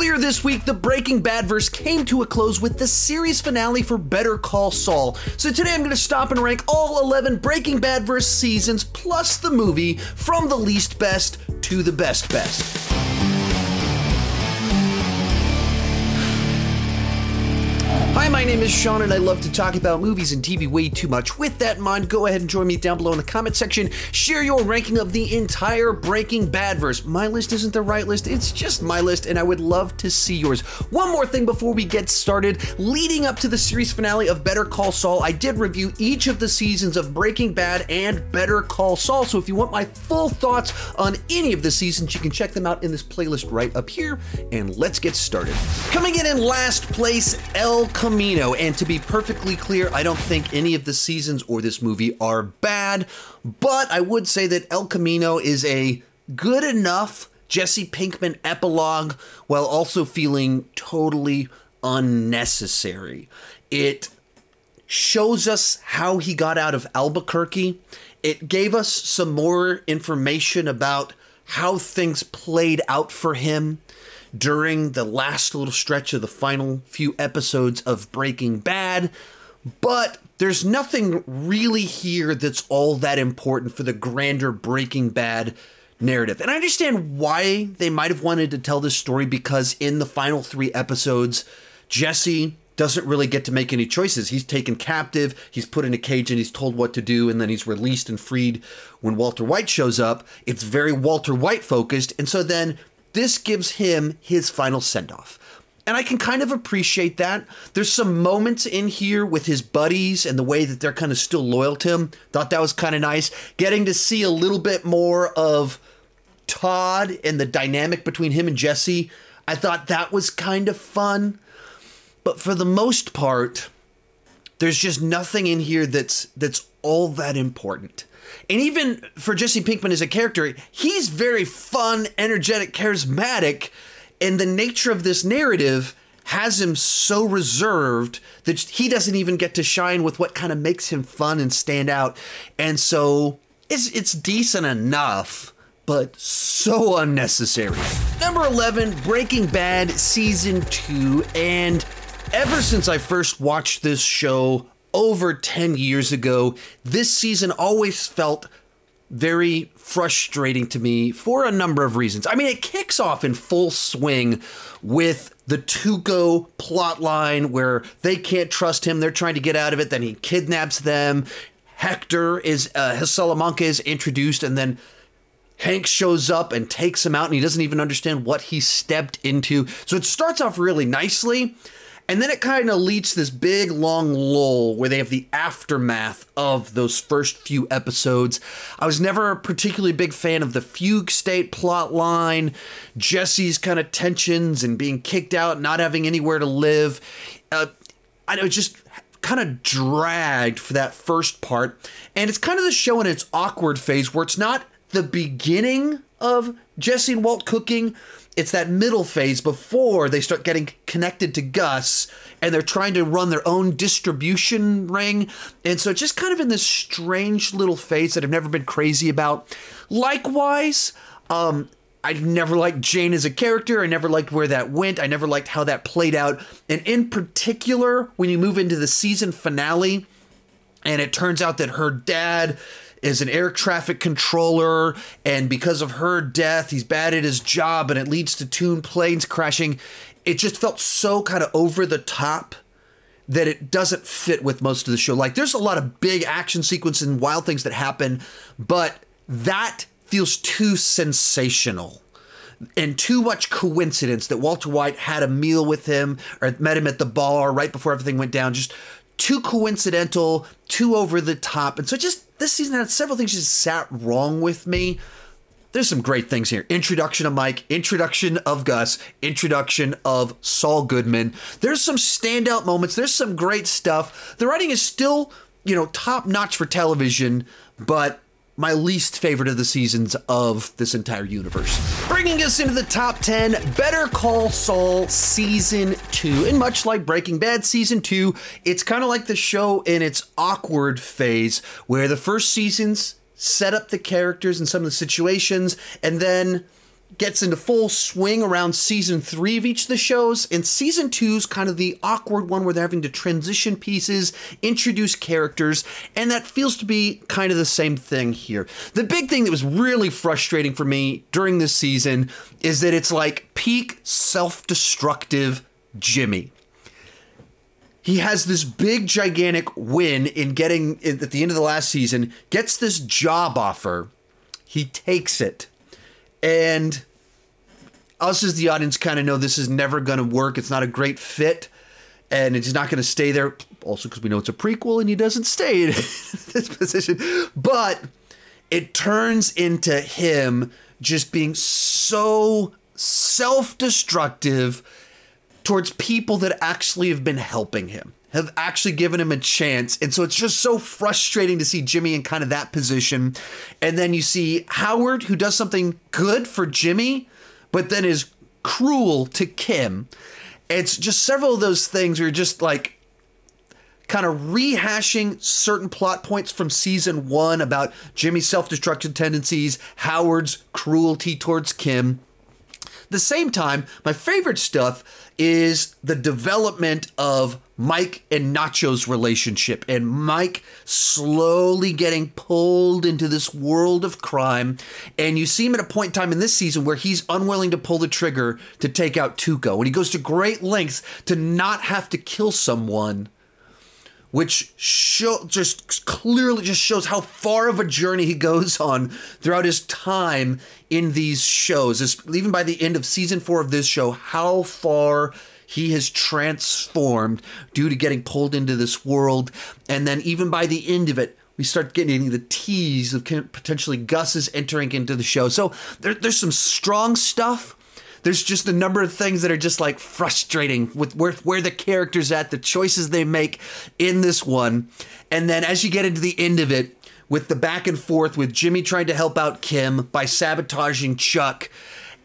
Earlier this week, the Breaking Badverse came to a close with the series finale for Better Call Saul. So today I'm going to stop and rank all 11 Breaking Badverse seasons plus the movie from the least best to the best. Hi, my name is Sean and I love to talk about movies and TV way too much. With that in mind, go ahead and join me down below in the comment section. Share your ranking of the entire Breaking Badverse. My list isn't the right list, it's just my list and I would love to see yours. One more thing before we get started. Leading up to the series finale of Better Call Saul, I did review each of the seasons of Breaking Bad and Better Call Saul. So if you want my full thoughts on any of the seasons, you can check them out in this playlist right up here. And let's get started. Coming in last place, El Camino, and to be perfectly clear, I don't think any of the seasons or this movie are bad, but I would say that El Camino is a good enough Jesse Pinkman epilogue while also feeling totally unnecessary. It shows us how he got out of Albuquerque. It gave us some more information about how things played out for him during the last little stretch of the final few episodes of Breaking Bad, but there's nothing really here that's all that important for the grander Breaking Bad narrative. And I understand why they might have wanted to tell this story, because in the final 3 episodes, Jesse doesn't really get to make any choices. He's taken captive, he's put in a cage, and he's told what to do, and then he's released and freed when Walter White shows up. It's very Walter White focused, and so then this gives him his final send-off. And I can kind of appreciate that. There's some moments in here with his buddies and the way that they're kind of still loyal to him. Thought that was kind of nice. Getting to see a little bit more of Todd and the dynamic between him and Jesse, I thought that was kind of fun. But for the most part, there's just nothing in here that's all that important. And even for Jesse Pinkman as a character, he's very fun, energetic, charismatic, and the nature of this narrative has him so reserved that he doesn't even get to shine with what kind of makes him fun and stand out. And so it's decent enough, but so unnecessary. Number 11, Breaking Bad Season 2, and ever since I first watched this show over 10 years ago, this season always felt very frustrating to me for a number of reasons. I mean, it kicks off in full swing with the Tuco plotline where they can't trust him. They're trying to get out of it. Then he kidnaps them. Hector is, Salamanca is introduced, and then Hank shows up and takes him out, and he doesn't even understand what he stepped into. So it starts off really nicely. And then it kind of leads to this big, long lull where they have the aftermath of those first few episodes. I was never a particularly big fan of the fugue state plot line, Jesse's kind of tensions and being kicked out, not having anywhere to live. I was just kind of dragged for that first part. And it's kind of the show in its awkward phase where it's not the beginning of Jesse and Walt cooking. It's that middle phase before they start getting connected to Gus and they're trying to run their own distribution ring. And so it's just kind of in this strange little phase that I've never been crazy about. Likewise, I never liked Jane as a character. I never liked where that went. I never liked how that played out. And in particular, when you move into the season finale and it turns out that her dad is an air traffic controller, and because of her death, he's bad at his job, and it leads to 2 planes crashing. It just felt so kind of over the top that it doesn't fit with most of the show. Like, there's a lot of big action sequences and wild things that happen, but that feels too sensational and too much coincidence that Walter White had a meal with him or met him at the bar right before everything went down. Just too coincidental, too over the top. And so just this season had several things just sat wrong with me. There's some great things here. Introduction of Mike, introduction of Gus, introduction of Saul Goodman. There's some standout moments. There's some great stuff. The writing is still, top notch for television, but my least favorite of the seasons of this entire universe. Bringing us into the top 10, Better Call Saul Season 2. And much like Breaking Bad Season 2, it's kind of like the show in its awkward phase, where the first seasons set up the characters and some of the situations, and then gets into full swing around season 3 of each of the shows, and season 2 is kind of the awkward one where they're having to transition pieces, introduce characters, and that feels to be kind of the same thing here. The big thing that was really frustrating for me during this season is that it's like peak self-destructive Jimmy. He has this big, gigantic win in getting, at the end of the last season, gets this job offer. He takes it. And us as the audience kind of know this is never going to work. It's not a great fit. And it's not going to stay there. Also because we know it's a prequel and he doesn't stay in this position. But it turns into him just being so self-destructive towards people that actually have been helping him, have actually given him a chance. And so it's just so frustrating to see Jimmy in kind of that position. And then you see Howard, who does something good for Jimmy, but then is cruel to Kim. It's just several of those things where you're just like kind of rehashing certain plot points from season 1 about Jimmy's self-destructive tendencies, Howard's cruelty towards Kim. At the same time, my favorite stuff is the development of Mike and Nacho's relationship, and Mike slowly getting pulled into this world of crime. And you see him at a point in time in this season where he's unwilling to pull the trigger to take out Tuco, and he goes to great lengths to not have to kill someone, which just clearly shows how far of a journey he goes on throughout his time in these shows. Even by the end of season 4 of this show, how far he has transformed due to getting pulled into this world. And then even by the end of it, we start getting the tease of potentially Gus's entering into the show. So there's some strong stuff. There's just a number of things that are just like frustrating with where the character's at, the choices they make in this one. And then as you get into the end of it, with the back and forth with Jimmy trying to help out Kim by sabotaging Chuck.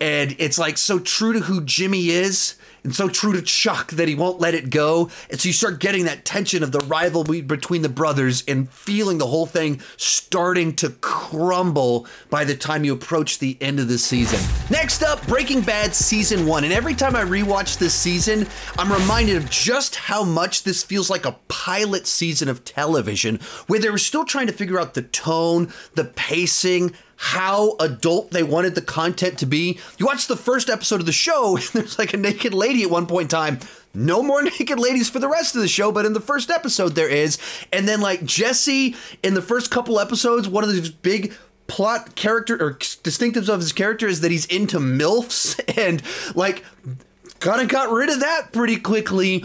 And it's like so true to who Jimmy is and so true to Chuck that he won't let it go. And so you start getting that tension of the rivalry between the brothers and feeling the whole thing starting to crumble by the time you approach the end of the season. Next up, Breaking Bad Season 1. And every time I rewatch this season, I'm reminded of just how much this feels like a pilot season of television, where they were still trying to figure out the tone, the pacing, how adult they wanted the content to be. You watch the first episode of the show, and there's like a naked lady at one point in time. No more naked ladies for the rest of the show, but in the first episode there is. And then like Jesse, in the first couple episodes, one of these big plot character or distinctives of his character is that he's into MILFs, and like kind of got rid of that pretty quickly.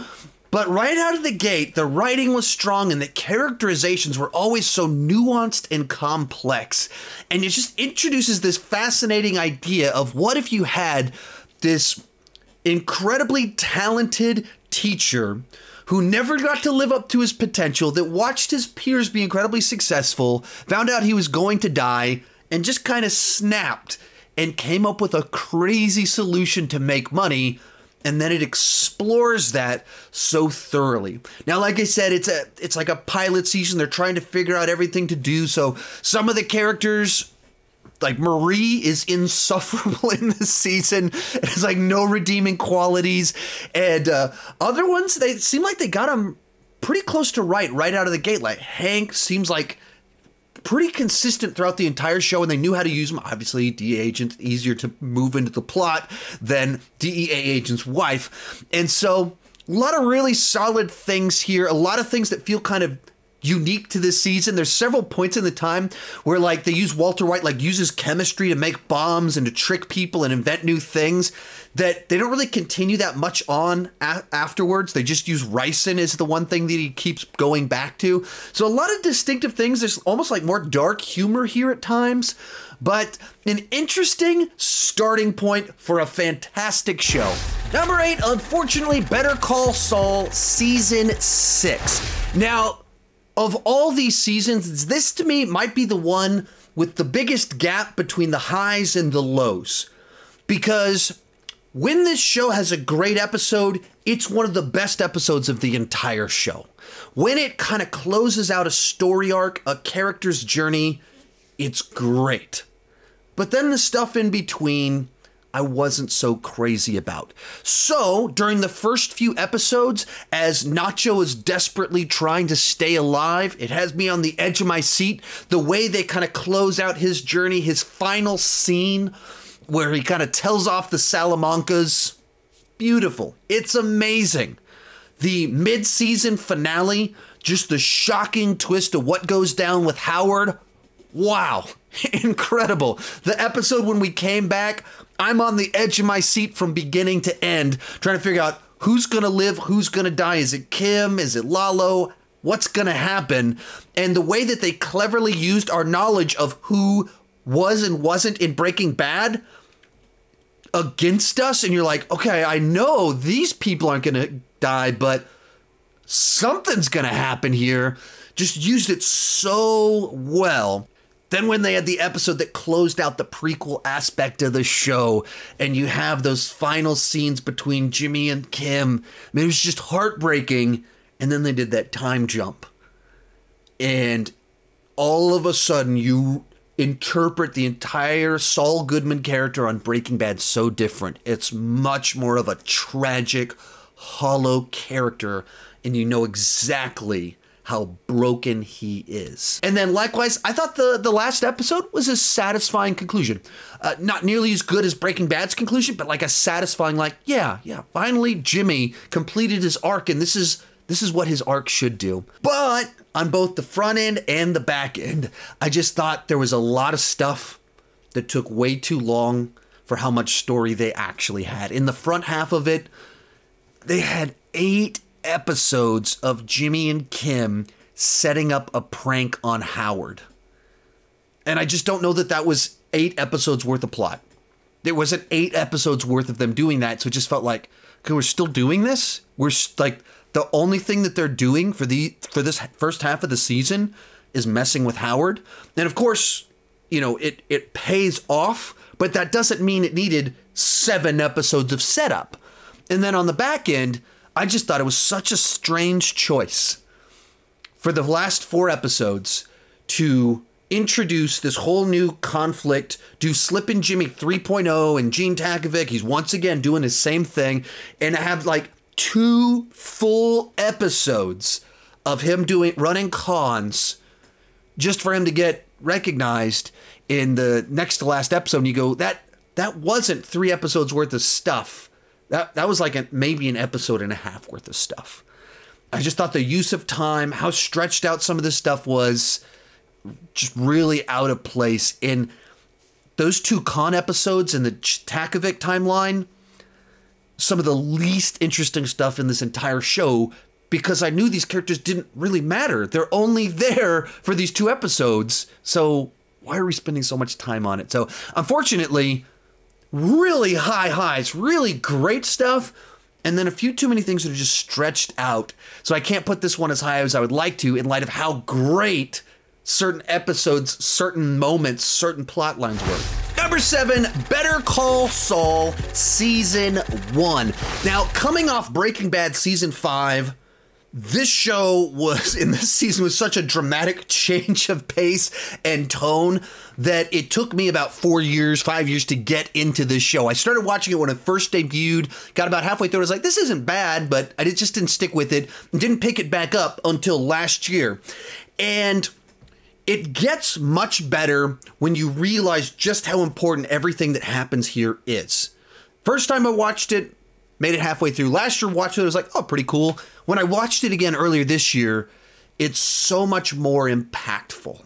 But right out of the gate, the writing was strong and the characterizations were always so nuanced and complex. And it just introduces this fascinating idea of what if you had this incredibly talented teacher who never got to live up to his potential, that watched his peers be incredibly successful, found out he was going to die, and just kind of snapped and came up with a crazy solution to make money. And then it explores that so thoroughly. Now, like I said, it's like a pilot season. They're trying to figure out everything to do. So some of the characters, like Marie, is insufferable in this season. It has like no redeeming qualities. And other ones, they seem like they got them pretty close to right out of the gate. Like Hank seems like pretty consistent throughout the entire show, and they knew how to use him. Obviously, DEA agent, easier to move into the plot than DEA agent's wife. And so a lot of really solid things here, a lot of things that feel kind of unique to this season. There's several points in the time where like they use Walter White, like uses chemistry to make bombs and to trick people and invent new things that they don't really continue that much on afterwards. They just use ricin as the one thing that he keeps going back to. So a lot of distinctive things. There's almost like more dark humor here at times, but an interesting starting point for a fantastic show. Number 8, unfortunately, Better Call Saul Season 6. Now, of all these seasons, this to me might be the one with the biggest gap between the highs and the lows. Because when this show has a great episode, it's one of the best episodes of the entire show. When it kind of closes out a story arc, a character's journey, it's great. But then the stuff in between, I wasn't so crazy about. So, during the first few episodes, as Nacho is desperately trying to stay alive, it has me on the edge of my seat. The way they kind of close out his journey, his final scene, where he kind of tells off the Salamancas. Beautiful. It's amazing. The mid-season finale, just the shocking twist of what goes down with Howard. Wow. Incredible. The episode when we came back, I'm on the edge of my seat from beginning to end, trying to figure out who's going to live, who's going to die. Is it Kim? Is it Lalo? What's going to happen? And the way that they cleverly used our knowledge of who was and wasn't in Breaking Bad against us. And you're like, okay, I know these people aren't going to die, but something's going to happen here. Just used it so well. Then when they had the episode that closed out the prequel aspect of the show, and you have those final scenes between Jimmy and Kim, I mean, it was just heartbreaking. And then they did that time jump. And all of a sudden, you interpret the entire Saul Goodman character on Breaking Bad so different. It's much more of a tragic, hollow character, and you know exactly how broken he is. And then likewise, I thought the last episode was a satisfying conclusion. Not nearly as good as Breaking Bad's conclusion, but like a satisfying, like, yeah, finally Jimmy completed his arc, and this is what his arc should do. But on both the front end and the back end, I just thought there was a lot of stuff that took way too long for how much story they actually had. In the front half of it, they had 8 episodes of Jimmy and Kim setting up a prank on Howard. And I just don't know that that was 8 episodes worth of plot. There wasn't 8 episodes worth of them doing that. So it just felt like, okay, we're still doing this? We're like, the only thing that they're doing for this first half of the season is messing with Howard. And of course, you know, it pays off, but that doesn't mean it needed 7 episodes of setup. And then on the back end, I just thought it was such a strange choice for the last 4 episodes to introduce this whole new conflict, do Slippin' Jimmy 3.0 and Gene Takovic, he's once again doing the same thing, and have like 2 full episodes of him running cons just for him to get recognized in the next to last episode. And you go, that wasn't 3 episodes worth of stuff. That was like maybe an episode and a half worth of stuff. I just thought the use of time, how stretched out some of this stuff was, just really out of place. In those 2 con episodes in the Takovic timeline, some of the least interesting stuff in this entire show, because I knew these characters didn't really matter. They're only there for these 2 episodes. So why are we spending so much time on it? So unfortunately, really high highs, really great stuff, and then a few too many things that are just stretched out. So I can't put this one as high as I would like to in light of how great certain episodes, certain moments, certain plot lines were. Number 7, Better Call Saul Season 1. Now, coming off Breaking Bad Season 5, this show was, in this season, was such a dramatic change of pace and tone that it took me about 5 years to get into this show. I started watching it when it first debuted, got about halfway through, I was like, this isn't bad, but I just didn't stick with it, and didn't pick it back up until last year. And it gets much better when you realize just how important everything that happens here is. First time I watched it, made it halfway through. Last year, watched it, I was like, oh, pretty cool. When I watched it again earlier this year, it's so much more impactful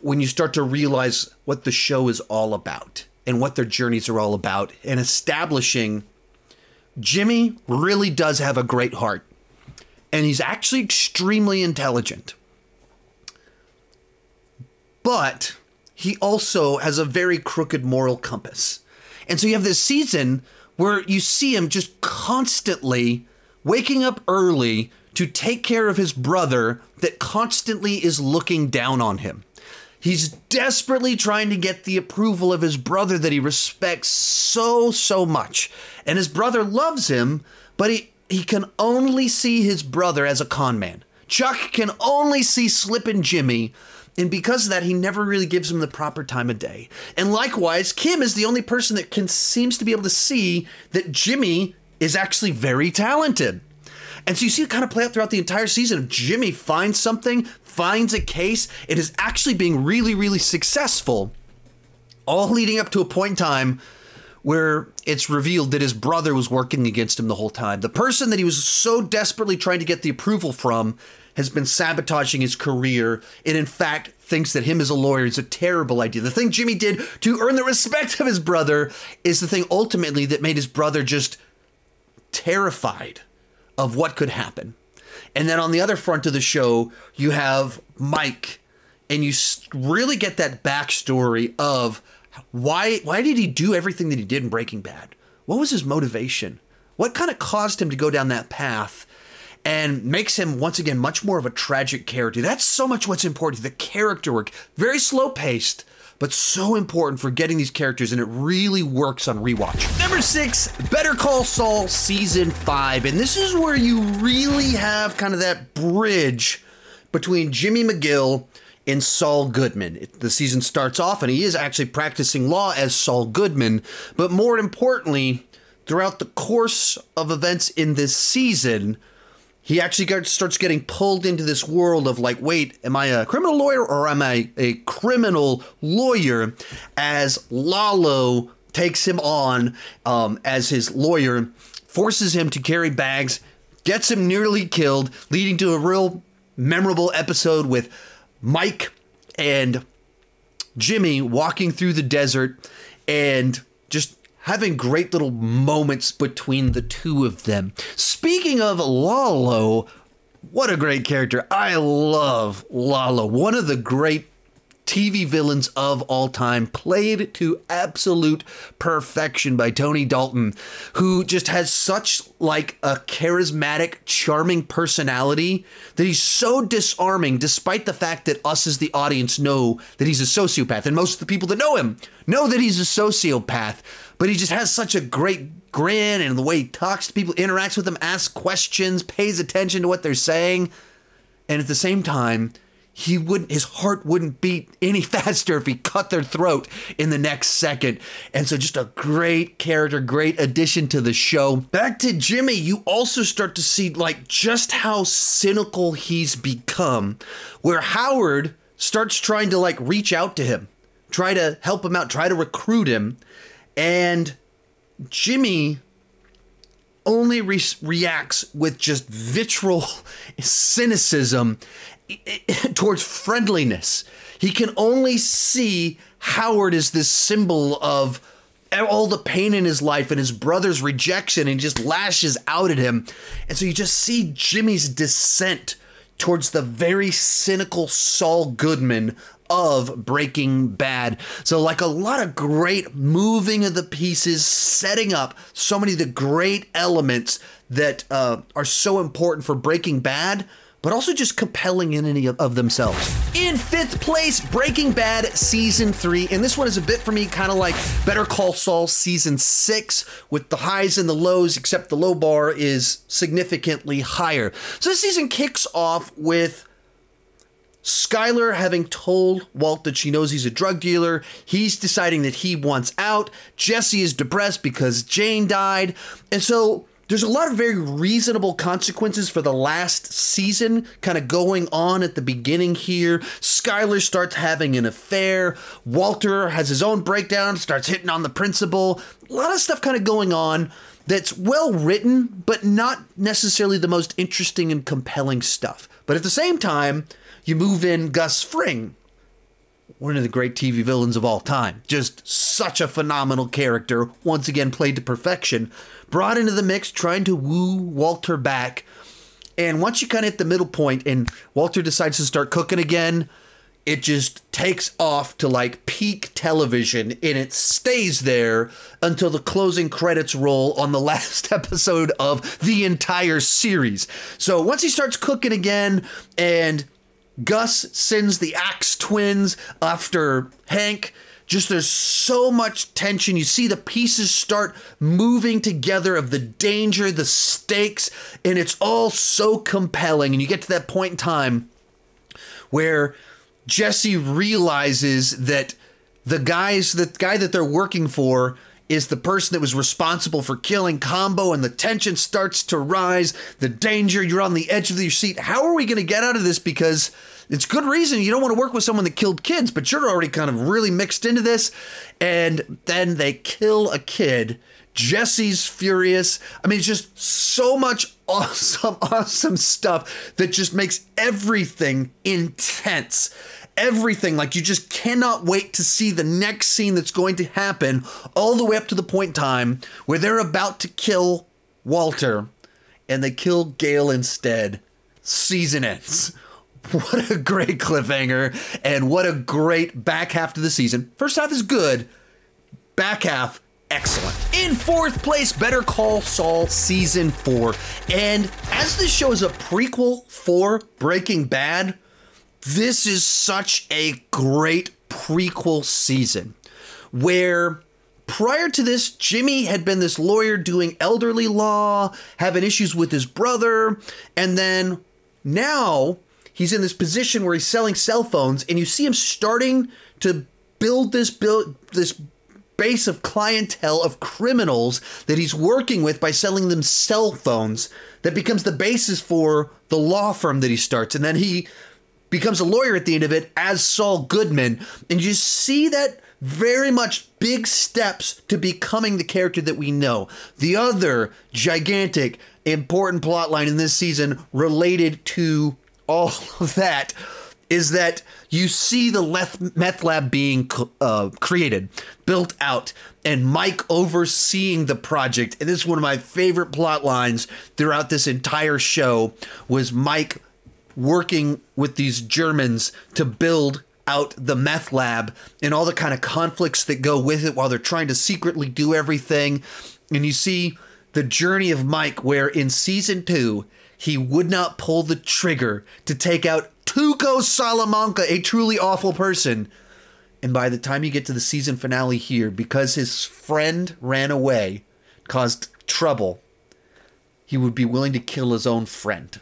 when you start to realize what the show is all about and what their journeys are all about, and establishing Jimmy really does have a great heart, and he's actually extremely intelligent. But he also has a very crooked moral compass. And so you have this season where you see him just constantly waking up early to take care of his brother that constantly is looking down on him. He's desperately trying to get the approval of his brother that he respects so, so much. And his brother loves him, but he can only see his brother as a con man. Chuck can only see Slippin' Jimmy And because of that, he never really gives him the proper time of day. And likewise, Kim is the only person that seems to be able to see that Jimmy is actually very talented. And so you see it kind of play out throughout the entire season. Jimmy finds something, finds a case, and is actually being really, really successful. All leading up to a point in time where it's revealed that his brother was working against him the whole time. The person that he was so desperately trying to get the approval from has been sabotaging his career, and in fact thinks that him as a lawyer is a terrible idea. The thing Jimmy did to earn the respect of his brother is the thing ultimately that made his brother just terrified of what could happen. And then on the other front of the show, you have Mike, and you really get that backstory of why did he do everything that he did in Breaking Bad? What was his motivation? What kind of caused him to go down that path? And makes him, once again, much more of a tragic character. That's so much what's important. The character work. Very slow-paced, but so important for getting these characters, and it really works on rewatch. Number 6, Better Call Saul Season 5. And this is where you really have kind of that bridge between Jimmy McGill and Saul Goodman. The season starts off, and he is actually practicing law as Saul Goodman. But more importantly, throughout the course of events in this season, he actually starts getting pulled into this world of like, wait, am I a criminal lawyer or am I a criminal lawyer? As Lalo takes him on as his lawyer, forces him to carry bags, gets him nearly killed, leading to a real memorable episode with Mike and Jimmy walking through the desert and just having great little moments between the two of them. Speaking of Lalo, what a great character. I love Lalo. One of the great TV villains of all time, played to absolute perfection by Tony Dalton, who just has such like a charismatic, charming personality that he's so disarming, despite the fact that us as the audience know that he's a sociopath. And most of the people that know him know that he's a sociopath, but he just has such a great grin, and the way he talks to people, interacts with them, asks questions, pays attention to what they're saying. And at the same time, his heart wouldn't beat any faster if he cut their throat in the next second. And so just a great character, great addition to the show. Back to Jimmy, you also start to see like just how cynical he's become, where Howard starts trying to like reach out to him, try to help him out, try to recruit him. And Jimmy only reacts with just vitriol, cynicism towards friendliness. He can only see Howard as this symbol of all the pain in his life and his brother's rejection, and just lashes out at him. And so you just see Jimmy's descent towards the very cynical Saul Goodman of Breaking Bad. So like a lot of great moving of the pieces, setting up so many of the great elements that are so important for Breaking Bad, but also just compelling in any of themselves. In 5th place, Breaking Bad Season 3. And this one is a bit for me kind of like Better Call Saul Season 6, with the highs and the lows, except the low bar is significantly higher. So this season kicks off with Skyler having told Walt that she knows he's a drug dealer. He's deciding that he wants out. Jesse is depressed because Jane died. And so there's a lot of very reasonable consequences for the last season kind of going on at the beginning here. Skyler starts having an affair. Walter has his own breakdown, starts hitting on the principal. A lot of stuff kind of going on that's well written, but not necessarily the most interesting and compelling stuff. But at the same time, you move in Gus Fring, one of the great TV villains of all time. Just such a phenomenal character, once again played to perfection. Brought into the mix, trying to woo Walter back. And once you kind of hit the middle point and Walter decides to start cooking again, it just takes off to like peak television, and it stays there until the closing credits roll on the last episode of the entire series. So once he starts cooking again and Gus sends the Axe twins after Hank, just there's so much tension. You see the pieces start moving together of the danger, the stakes, and it's all so compelling. And you get to that point in time where Jesse realizes that the guy that they're working for is the person that was responsible for killing Combo, and the tension starts to rise. The danger, you're on the edge of your seat. How are we going to get out of this? Because it's good reason you don't want to work with someone that killed kids, but you're already kind of really mixed into this. And then they kill a kid. Jesse's furious. I mean, it's just so much awesome stuff that just makes everything intense. Everything, like you just cannot wait to see the next scene that's going to happen, all the way up to the point in time where they're about to kill Walter and they kill Gale instead. Season ends. What a great cliffhanger, and what a great back half to the season. First half is good, back half excellent. In fourth place, Better Call Saul Season 4. And as this show is a prequel for Breaking Bad, this is such a great prequel season where prior to this, Jimmy had been this lawyer doing elderly law, having issues with his brother, and then now he's in this position where he's selling cell phones, and you see him starting to build this base of clientele of criminals that he's working with by selling them cell phones that becomes the basis for the law firm that he starts. And then he becomes a lawyer at the end of it as Saul Goodman. And you see that very much big steps to becoming the character that we know. The other gigantic, important plot line in this season related to all of that is that you see the meth lab being created, built out, and Mike overseeing the project. And this is one of my favorite plot lines throughout this entire show, was Mike working with these Germans to build out the meth lab and all the kind of conflicts that go with it while they're trying to secretly do everything. And you see the journey of Mike, where in season 2, he would not pull the trigger to take out Tuco Salamanca, a truly awful person. And by the time you get to the season finale here, because his friend ran away, caused trouble, he would be willing to kill his own friend.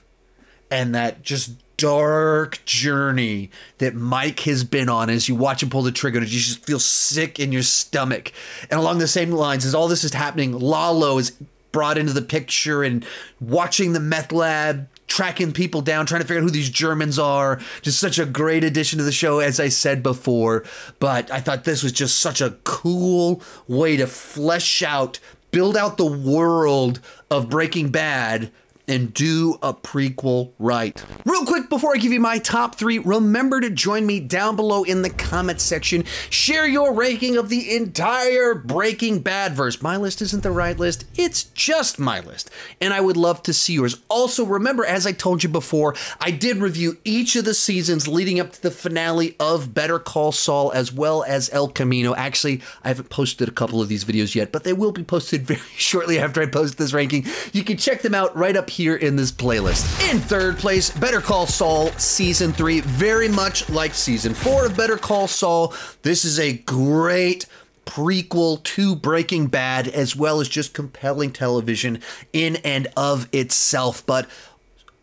And that just dark journey that Mike has been on as you watch him pull the trigger, you just feel sick in your stomach. And along the same lines, as all this is happening, Lalo is brought into the picture and watching the meth lab, tracking people down, trying to figure out who these Germans are. Just such a great addition to the show, as I said before. But I thought this was just such a cool way to flesh out, build out the world of Breaking Bad, and do a prequel right. Real quick, before I give you my top 3, remember to join me down below in the comment section. Share your ranking of the entire Breaking Bad verse. My list isn't the right list, it's just my list, and I would love to see yours. Also, remember, as I told you before, I did review each of the seasons leading up to the finale of Better Call Saul, as well as El Camino. Actually, I haven't posted a couple of these videos yet, but they will be posted very shortly after I post this ranking. You can check them out right up here in this playlist. In third place, Better Call Saul Season 3. Very much like Season 4 of Better Call Saul, this is a great prequel to Breaking Bad, as well as just compelling television in and of itself. But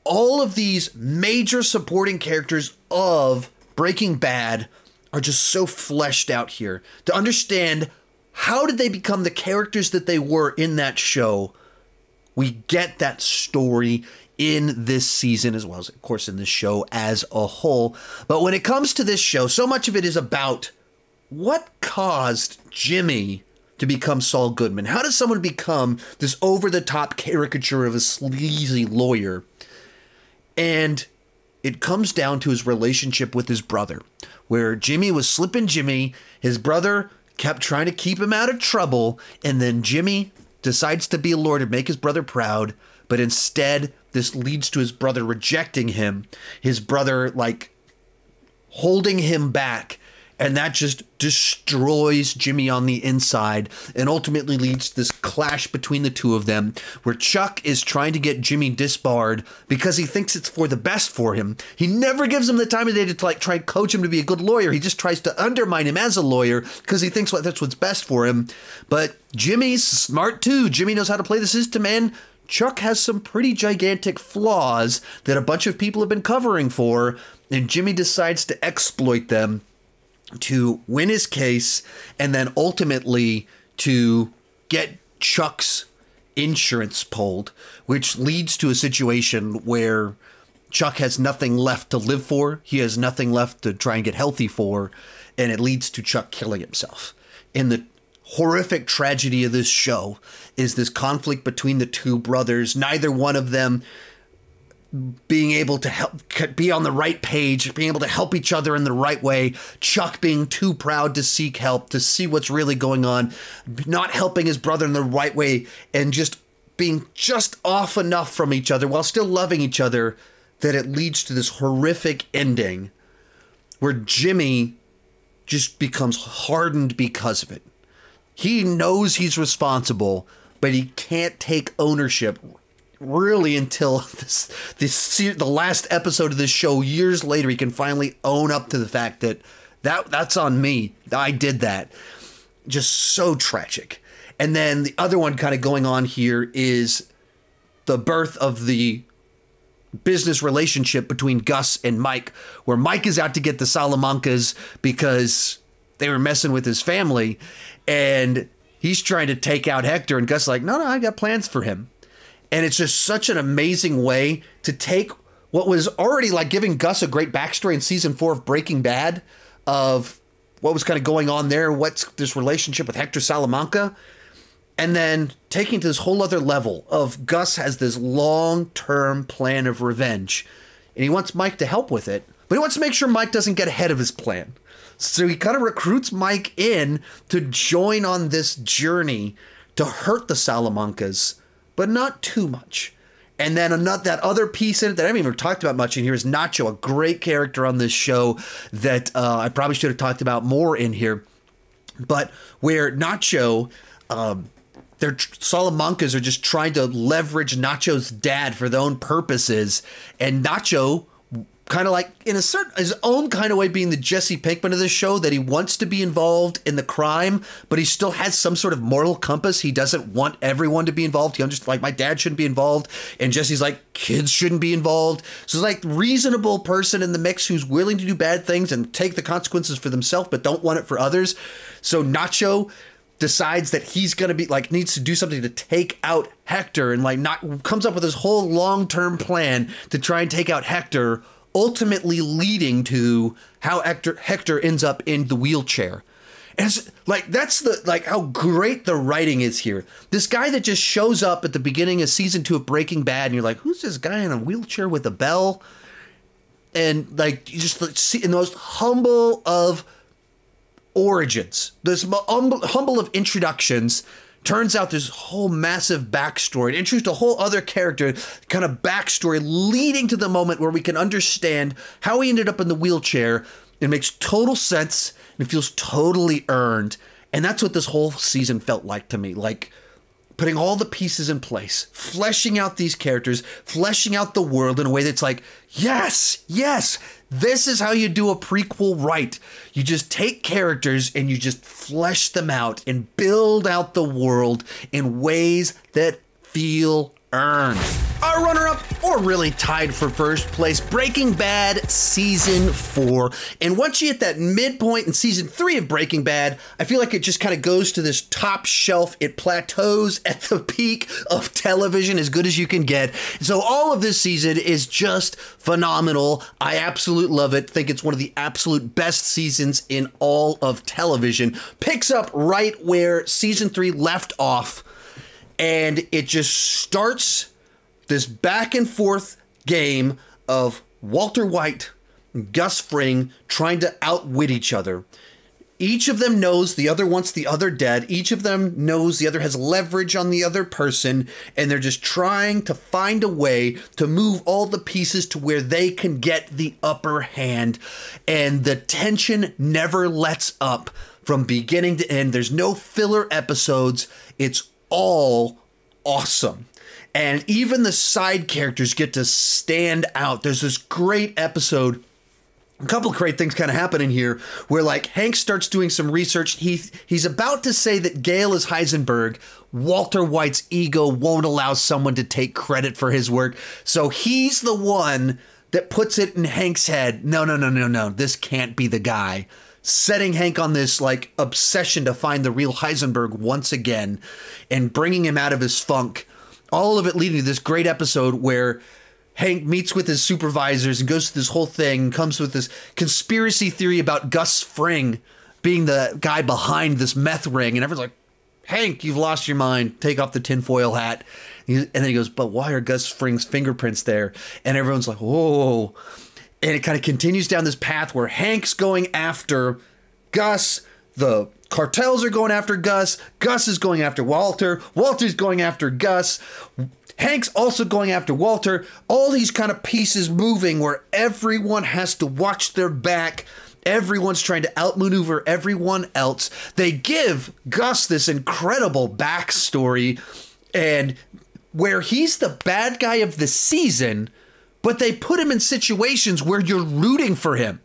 all of these major supporting characters of Breaking Bad are just so fleshed out here. To understand how did they become the characters that they were in that show, we get that story in this season, as well as, of course, in this show as a whole. But when it comes to this show, so much of it is about what caused Jimmy to become Saul Goodman. How does someone become this over-the-top caricature of a sleazy lawyer? And it comes down to his relationship with his brother, where Jimmy was slipping Jimmy. His brother kept trying to keep him out of trouble, and then Jimmy decides to be a lawyer to make his brother proud, but instead this leads to his brother rejecting him, his brother like holding him back, and that just destroys Jimmy on the inside and ultimately leads to this clash between the two of them, where Chuck is trying to get Jimmy disbarred because he thinks it's for the best for him. He never gives him the time of day to like try and coach him to be a good lawyer. He just tries to undermine him as a lawyer because he thinks that's what's best for him. But Jimmy's smart too. Jimmy knows how to play the system, and Chuck has some pretty gigantic flaws that a bunch of people have been covering for, and Jimmy decides to exploit them to win his case and then ultimately to get Chuck's insurance pulled, which leads to a situation where Chuck has nothing left to live for. He has nothing left to try and get healthy for, and it leads to Chuck killing himself. And the horrific tragedy of this show is this conflict between the two brothers, neither one of them being able to help, be on the right page, being able to help each other in the right way. Chuck being too proud to seek help, to see what's really going on, not helping his brother in the right way, and just being just off enough from each other while still loving each other that it leads to this horrific ending where Jimmy just becomes hardened because of it. He knows he's responsible, but he can't take ownership really until the last episode of this show. Years later, he can finally own up to the fact that that's on me. I did that. Just so tragic. And then the other one kind of going on here is the birth of the business relationship between Gus and Mike, where Mike is out to get the Salamancas because they were messing with his family, and he's trying to take out Hector, and Gus is like, no, I got plans for him. And it's just such an amazing way to take what was already like giving Gus a great backstory in season 4 of Breaking Bad of what was kind of going on there, what's this relationship with Hector Salamanca, and then taking to this whole other level of Gus has this long-term plan of revenge, and he wants Mike to help with it, but he wants to make sure Mike doesn't get ahead of his plan. So he kind of recruits Mike in to join on this journey to hurt the Salamancas, but not too much. And then that other piece in it that I haven't even talked about much in here is Nacho, a great character on this show that I probably should have talked about more in here. But where Nacho, their Salamancas are just trying to leverage Nacho's dad for their own purposes. And Nacho, kind of like in his own kind of way, being the Jesse Pinkman of this show, that he wants to be involved in the crime, but he still has some sort of moral compass. He doesn't want everyone to be involved. He understands, like, my dad shouldn't be involved, and Jesse's like, kids shouldn't be involved. So it's like reasonable person in the mix who's willing to do bad things and take the consequences for themselves, but don't want it for others. So Nacho decides that he's going to be like, needs to do something to take out Hector, and like comes up with this whole long-term plan to try and take out Hector, ultimately leading to how Hector ends up in the wheelchair. And it's like, that's how great the writing is here. This guy that just shows up at the beginning of season 2 of Breaking Bad, and you're like, who's this guy in a wheelchair with a bell? And like, you just see in the most humble of origins, this humble of introductions, turns out this whole massive backstory. It introduced a whole other character, kind of backstory, leading to the moment where we can understand how he ended up in the wheelchair. It makes total sense, and it feels totally earned. And that's what this whole season felt like to me. Like, putting all the pieces in place, fleshing out these characters, fleshing out the world in a way that's like, yes, this is how you do a prequel right. You just take characters and you just flesh them out and build out the world in ways that feel earned. Our runner-up, or really tied for first place, Breaking Bad Season 4. And once you hit that midpoint in Season 3 of Breaking Bad, I feel like it just kind of goes to this top shelf. It plateaus at the peak of television, as good as you can get. So all of this season is just phenomenal. I absolutely love it. Think it's one of the absolute best seasons in all of television. Picks up right where Season 3 left off. And it just starts this back and forth game of Walter White and Gus Fring trying to outwit each other. Each of them knows the other wants the other dead. Each of them knows the other has leverage on the other person. And they're just trying to find a way to move all the pieces to where they can get the upper hand. And the tension never lets up from beginning to end. There's no filler episodes. It's all awesome. And even the side characters get to stand out. There's this great episode a couple of great things kind of happen in here where like Hank starts doing some research. He's about to say that Gale is Heisenberg. Walter White's ego won't allow someone to take credit for his work. So he's the one that puts it in Hank's head. No. This can't be the guy. Setting Hank on this like obsession to find the real Heisenberg once again and bringing him out of his funk. All of it leading to this great episode where Hank meets with his supervisors and goes through this whole thing, comes with this conspiracy theory about Gus Fring being the guy behind this meth ring. And everyone's like, Hank, you've lost your mind. Take off the tinfoil hat. And then he goes, but why are Gus Fring's fingerprints there? And everyone's like, whoa. And it kind of continues down this path where Hank's going after Gus. The cartels are going after Gus. Gus is going after Walter. Walter's going after Gus. Hank's also going after Walter. All these kind of pieces moving where everyone has to watch their back. Everyone's trying to outmaneuver everyone else. They give Gus this incredible backstory and where he's the bad guy of the season, but they put him in situations where you're rooting for him.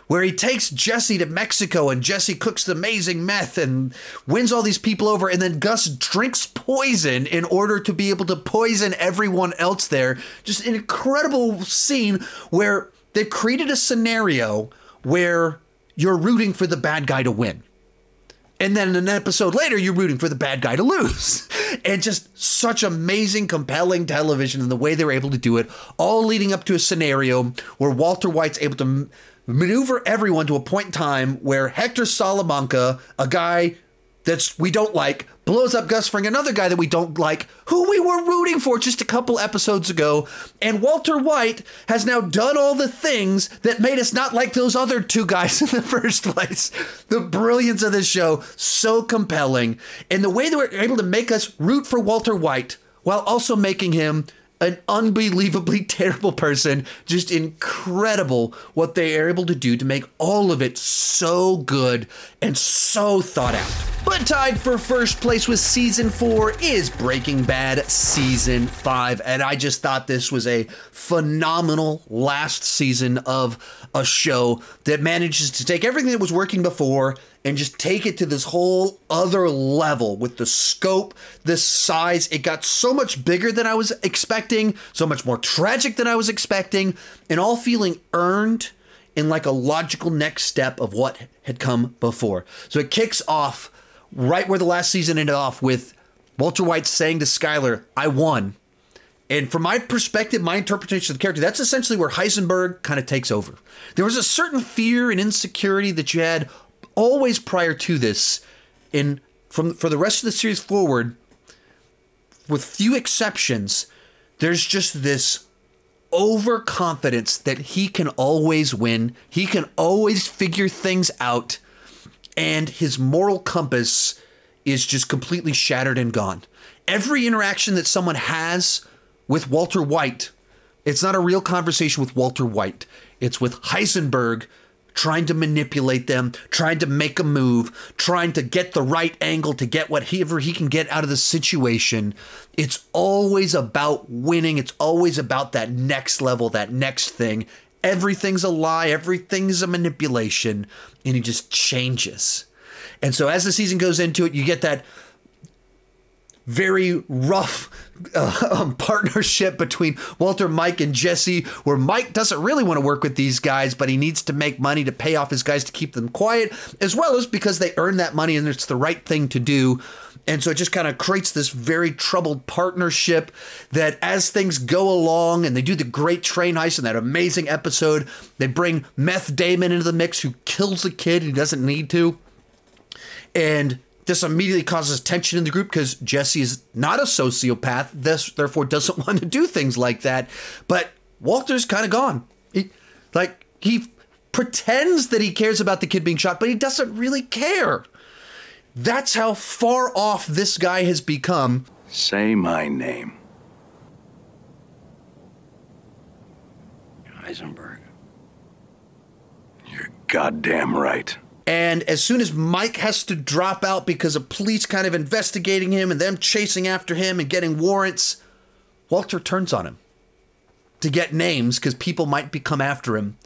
Where he takes Jesse to Mexico and Jesse cooks the amazing meth and wins all these people over. And then Gus drinks poison in order to be able to poison everyone else there. Just an incredible scene where they've created a scenario where you're rooting for the bad guy to win. And then an episode later, you're rooting for the bad guy to lose. And just such amazing, compelling television and the way they were able to do it, all leading up to a scenario where Walter White's able to maneuver everyone to a point in time where Hector Salamanca, a guy we don't like, blows up Gus Fring, another guy that we don't like, who we were rooting for just a couple episodes ago. And Walter White has now done all the things that made us not like those other two guys in the first place. The brilliance of this show, so compelling. And the way they were able to make us root for Walter White while also making him an unbelievably terrible person. Just incredible what they are able to do to make all of it so good and so thought out. But tied for first place with season 4 is Breaking Bad season 5. And I just thought this was a phenomenal last season of a show that manages to take everything that was working before and just take it to this whole other level with the scope, the size. It got so much bigger than I was expecting, so much more tragic than I was expecting, and all feeling earned in like a logical next step of what had come before. So it kicks off right where the last season ended off with Walter White saying to Skyler, I won. And from my perspective, my interpretation of the character, that's essentially where Heisenberg kind of takes over. There was a certain fear and insecurity that you had always prior to this, for the rest of the series forward, with few exceptions, there's just this overconfidence that he can always win. He can always figure things out. And his moral compass is just completely shattered and gone. Every interaction that someone has with Walter White, it's not a real conversation with Walter White. It's with Heisenberg trying to manipulate them, trying to make a move, trying to get the right angle to get whatever he can get out of the situation. It's always about winning. It's always about that next level, that next thing. Everything's a lie. Everything's a manipulation. And he just changes. And so as the season goes into it, you get that very rough partnership between Walter, Mike, and Jesse, where Mike doesn't really want to work with these guys, but he needs to make money to pay off his guys to keep them quiet, as well as because they earn that money and it's the right thing to do. And so it just kind of creates this very troubled partnership that as things go along and they do the great train heist in that amazing episode, they bring Meth Damon into the mix, who kills the kid he doesn't need to. And this immediately causes tension in the group because Jesse is not a sociopath, therefore doesn't want to do things like that. But Walter's kind of gone. He pretends that he cares about the kid being shot, but he doesn't really care. That's how far off this guy has become. Say my name. Heisenberg. You're goddamn right. And as soon as Mike has to drop out because of police kind of investigating him and them chasing after him and getting warrants, Walter turns on him to get names because people might come after him.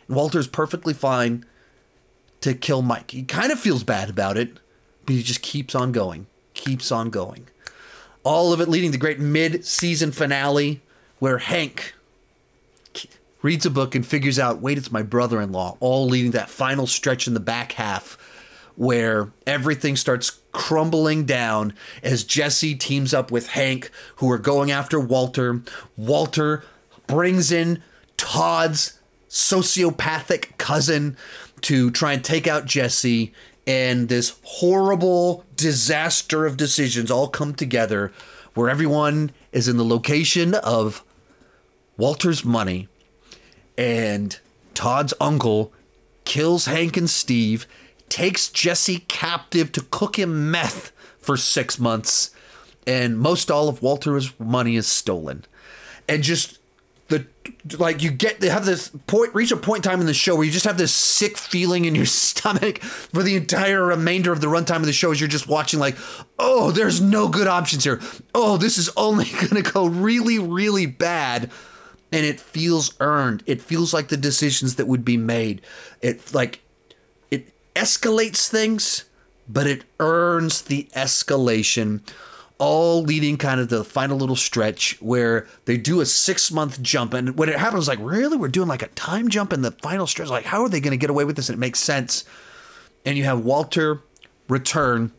Walter's perfectly fine to kill Mike. He kind of feels bad about it, but he just keeps on going. Keeps on going. All of it leading to the great mid-season finale where Hank reads a book and figures out, wait, it's my brother-in-law, all leading to that final stretch in the back half where everything starts crumbling down as Jesse teams up with Hank, who are going after Walter. Walter brings in Todd's sociopathic cousin to try and take out Jesse, and this horrible disaster of decisions all come together where everyone is in the location of Walter's money, and Todd's uncle kills Hank and Steve, takes Jesse captive to cook him meth for 6 months, and most all of Walter's money is stolen. And just they have this point, reach a point in time in the show where you just have this sick feeling in your stomach for the entire remainder of the runtime of the show as you're just watching like, oh, there's no good options here. Oh, this is only going to go really, really bad. And it feels earned. It feels like the decisions that would be made. It escalates things, but it earns the escalation, all leading kind of the final little stretch where they do a 6-month jump. And when it happens, like, really? We're doing like a time jump in the final stretch? Like, how are they going to get away with this? And it makes sense. And you have Walter return,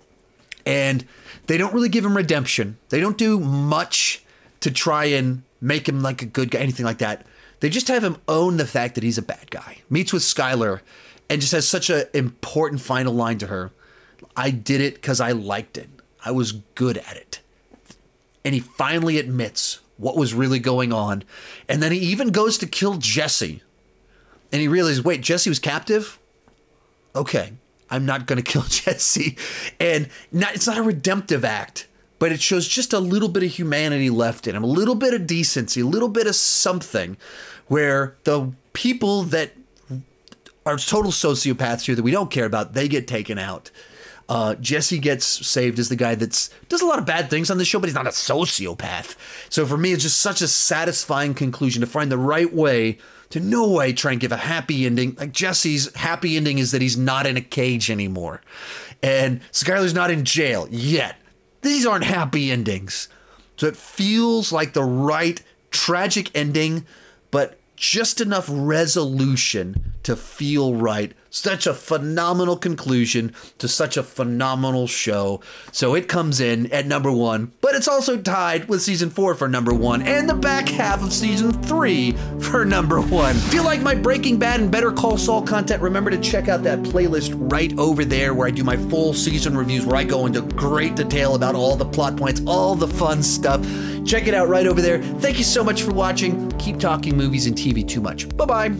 and they don't really give him redemption. They don't do much to try and make him like a good guy, anything like that. They just have him own the fact that he's a bad guy. Meets with Skylar and just has such an important final line to her. I did it because I liked it. I was good at it. And he finally admits what was really going on. And then he even goes to kill Jesse. And he realizes, wait, Jesse was captive? Okay, I'm not going to kill Jesse. And it's not a redemptive act, but it shows just a little bit of humanity left in him, a little bit of decency, a little bit of something where the people that are total sociopaths here that we don't care about, they get taken out. Jesse gets saved as the guy that's does a lot of bad things on the show, but he's not a sociopath. So for me, it's just such a satisfying conclusion to find the right way to no way try and give a happy ending. Like Jesse's happy ending is that he's not in a cage anymore. And Skylar's not in jail yet. These aren't happy endings. So it feels like the right tragic ending, but just enough resolution to feel right. Such a phenomenal conclusion to such a phenomenal show. So it comes in at #1, but it's also tied with season 4 for #1 and the back half of season 3 for #1. If you like my Breaking Bad and Better Call Saul content, remember to check out that playlist right over there where I do my full season reviews where I go into great detail about all the plot points, all the fun stuff. Check it out right over there. Thank you so much for watching. Keep talking movies and TV too much. Bye-bye.